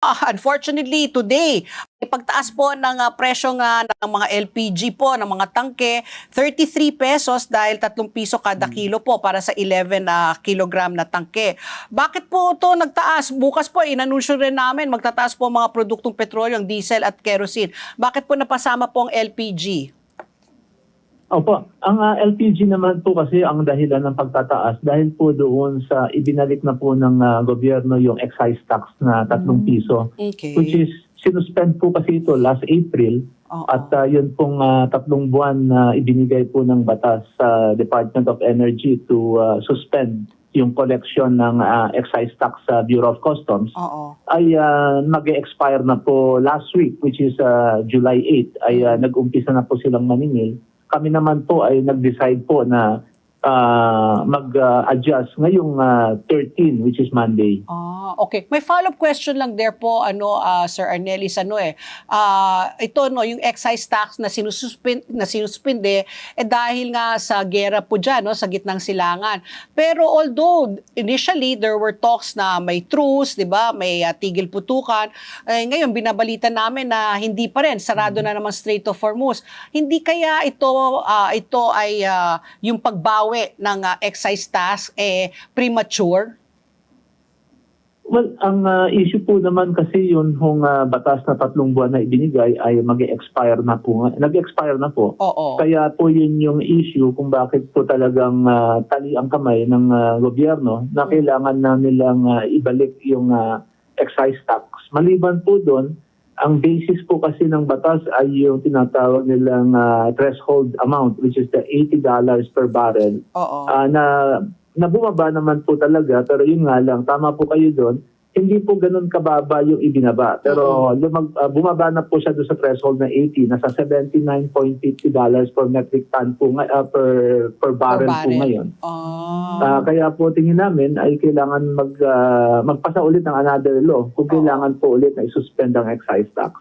Unfortunately, today, may pagtaas po ng presyo nga ng mga LPG po, ng mga tangke, 33 pesos dahil 3 piso kada kilo po para sa 11 kilogram na tangke. Bakit po ito nagtaas? Bukas po, inanunsyo rin namin, magtataas po ang mga produktong petrolyo, ang diesel at kerosene. Bakit po napasama po ang LPG? Opo, ang LPG naman po kasi ang dahilan ng pagtataas dahil po doon sa ibinalik na po ng gobyerno yung excise tax na 3 piso, Okay. which is sinuspend po kasi ito last April. Oo. At yun pong 3 buwan na ibinigay po ng batas sa Department of Energy to suspend yung collection ng excise tax sa Bureau of Customs Oo. ay mag-expire na po last week, which is July 8 ay nag-umpisa na po silang maningil. Kami naman po ay nag-decide po na mag-adjust ngayong 13, which is Monday. Okay. May follow-up question lang there po, Sir Arnelis, ito, yung excise tax na sinuspinde, dahil nga sa gera po dyan, sa gitnang silangan. Pero although initially there were talks na may truce, di ba, may tigil putukan, ngayon binabalita namin na hindi pa rin, sarado na naman Strait of Hormuz. Hindi kaya ito ay yung pagbawi ng excise tax premature? Well, ang issue po naman kasi yun kung batas na 3 buwan na ibinigay ay mag-expire na po. Nag-expire na po. Oo. Kaya po yun yung issue kung bakit po talagang tali ang kamay ng gobyerno na kailangan na nilang ibalik yung excise tax. Maliban po doon, ang basis po kasi ng batas ay yung tinatawag nilang threshold amount, which is the $80 per barrel. Oo. Na bumaba naman po talaga, pero yun nga lang, tama po kayo doon, hindi po ganun kababa yung ibinaba. Pero bumaba na po siya doon sa threshold na 80, nasa $79.50 per metric ton po, per barrel po ngayon. Kaya po tingin namin ay kailangan magpasa ulit ng another law kung kailangan po ulit na isuspend ang excise tax.